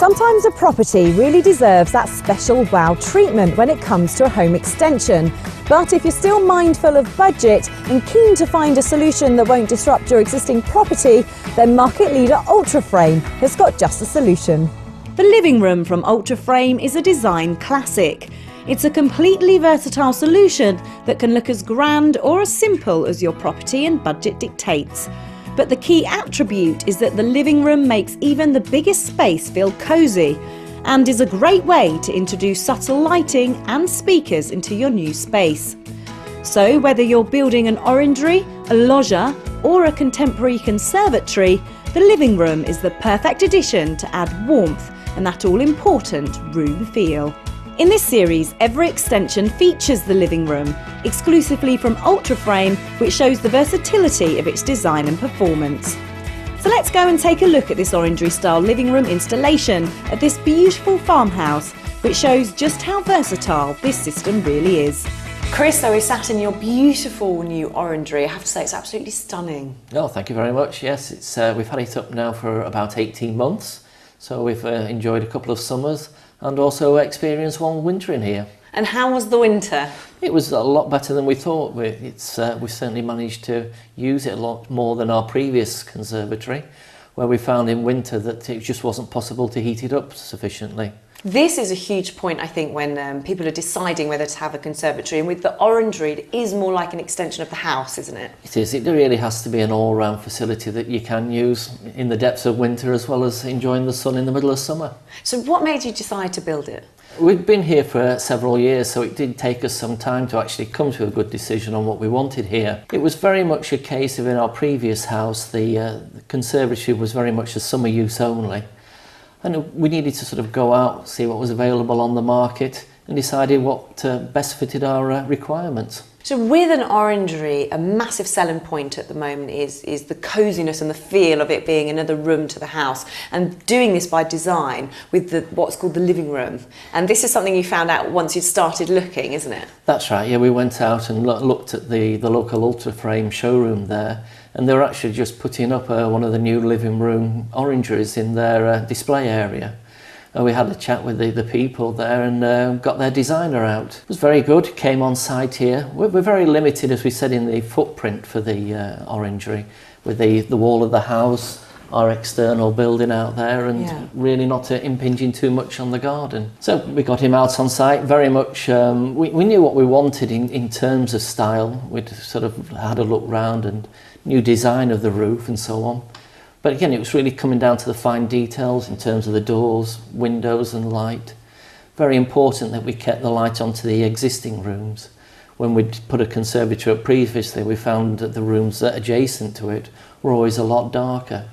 Sometimes a property really deserves that special wow treatment when it comes to a home extension. But if you're still mindful of budget and keen to find a solution that won't disrupt your existing property, then market leader Ultraframe has got just the solution. The living room from Ultraframe is a design classic. It's a completely versatile solution that can look as grand or as simple as your property and budget dictates. But the key attribute is that the living room makes even the biggest space feel cosy and is a great way to introduce subtle lighting and speakers into your new space. So whether you're building an orangery, a loggia or a contemporary conservatory, the living room is the perfect addition to add warmth and that all-important room feel. In this series, every extension features the living room, exclusively from Ultraframe, which shows the versatility of its design and performance. So let's go and take a look at this orangery-style living room installation at this beautiful farmhouse, which shows just how versatile this system really is. Chris, so we sat in your beautiful new orangery. I have to say, it's absolutely stunning. Oh, thank you very much. Yes, we've had it up now for about 18 months, so we've enjoyed a couple of summers and also experienced one winter in here. And how was the winter? It was a lot better than we thought. We certainly managed to use it a lot more than our previous conservatory, where we found in winter that it just wasn't possible to heat it up sufficiently. This is a huge point, I think, when people are deciding whether to have a conservatory. And with the orangery, it is more like an extension of the house, isn't it? It is. It really has to be an all-round facility that you can use in the depths of winter as well as enjoying the sun in the middle of summer. So what made you decide to build it? We'd been here for several years, so it did take us some time to actually come to a good decision on what we wanted here. It was very much a case of, in our previous house, the conservatory was very much a summer use only. And we needed to sort of go out, see what was available on the market and decided what best fitted our requirements. So with an orangery, a massive selling point at the moment is the coziness and the feel of it being another room to the house, and doing this by design with what's called the living room. And this is something you found out once you'd started looking, isn't it? That's right, yeah, we went out and looked at the local Ultraframe showroom there, and they were actually just putting up one of the new living room orangeries in their display area. And we had a chat with the people there and got their designer out. It was very good, came on site here. We're very limited, as we said, in the footprint for the orangery, with the wall of the house, our external building out there, and really not impinging too much on the garden. So we got him out on site, very much, we knew what we wanted in terms of style. We'd sort of had a look round and new design of the roof and so on. But again, it was really coming down to the fine details in terms of the doors, windows and light. Very important that we kept the light onto the existing rooms. When we'd put a conservatory up previously, we found that the rooms that adjacent to it were always a lot darker.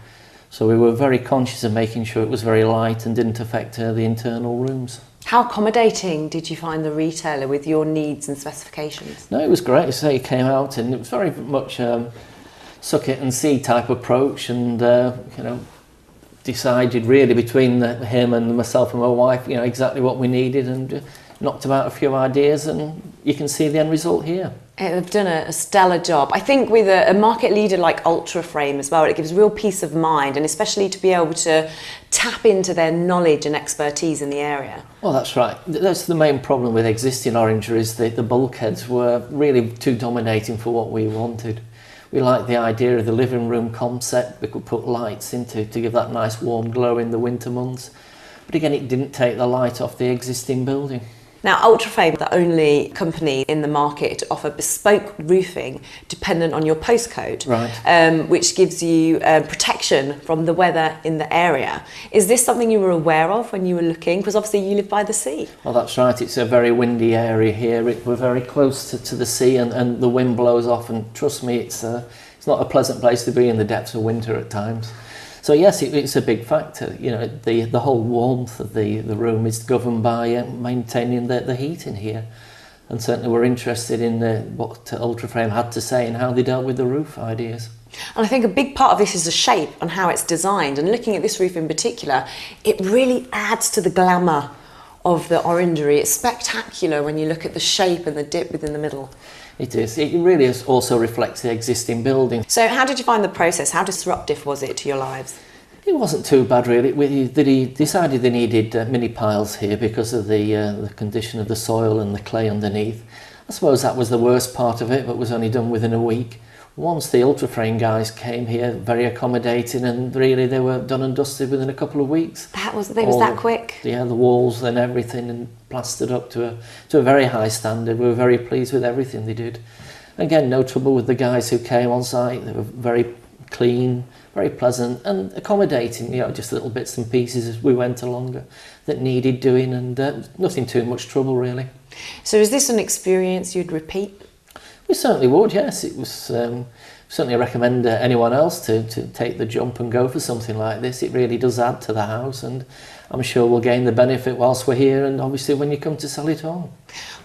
So we were very conscious of making sure it was very light and didn't affect the internal rooms. How accommodating did you find the retailer with your needs and specifications? No, it was great. As I say, he came out and it was very much suck it and see type approach, and decided really between him and myself and my wife, exactly what we needed, and knocked about a few ideas, and you can see the end result here. They've done a stellar job. I think with a market leader like Ultraframe as well, it gives real peace of mind, and especially to be able to tap into their knowledge and expertise in the area. Well, that's right. That's the main problem with existing orangeries. The bulkheads were really too dominating for what we wanted. We liked the idea of the living room concept. We could put lights into to give that nice warm glow in the winter months. But again, it didn't take the light off the existing building. Now, Ultraframe, the only company in the market to offer bespoke roofing dependent on your postcode, right. Which gives you protection from the weather in the area. Is this something you were aware of when you were looking? Because obviously you live by the sea. Well, that's right. It's a very windy area here. We're very close to the sea, and the wind blows off, and trust me, it's not a pleasant place to be in the depths of winter at times. So yes, it's a big factor. The whole warmth of the room is governed by maintaining the heat in here. And certainly we're interested in what Ultraframe had to say and how they dealt with the roof ideas. And I think a big part of this is the shape and how it's designed. And looking at this roof in particular, it really adds to the glamour of the orangery. It's spectacular when you look at the shape and the dip within the middle. It is. It really also reflects the existing building. So how did you find the process? How disruptive was it to your lives? It wasn't too bad really. He decided they needed mini piles here because of the condition of the soil and the clay underneath. I suppose that was the worst part of it, but was only done within a week. Once the Ultraframe guys came here, very accommodating, and really they were done and dusted within a couple of weeks. Was that quick? Yeah, the walls and everything, and plastered up to a very high standard. We were very pleased with everything they did. Again, no trouble with the guys who came on site. They were very clean, very pleasant and accommodating, you know, just little bits and pieces as we went along that needed doing, and nothing too much trouble really. So is this an experience you'd repeat? We certainly would, yes. It was certainly recommend anyone else to take the jump and go for something like this. It really does add to the house, and I'm sure we'll gain the benefit whilst we're here, and obviously when you come to sell it on.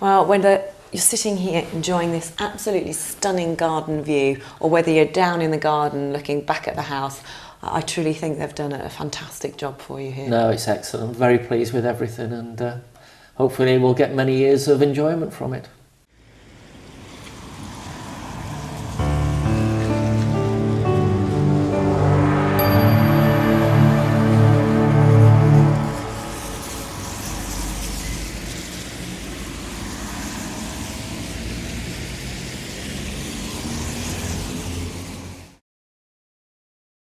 Well, whether you're sitting here enjoying this absolutely stunning garden view, or whether you're down in the garden looking back at the house, I truly think they've done a fantastic job for you here. No, it's excellent. Very pleased with everything, and hopefully we'll get many years of enjoyment from it.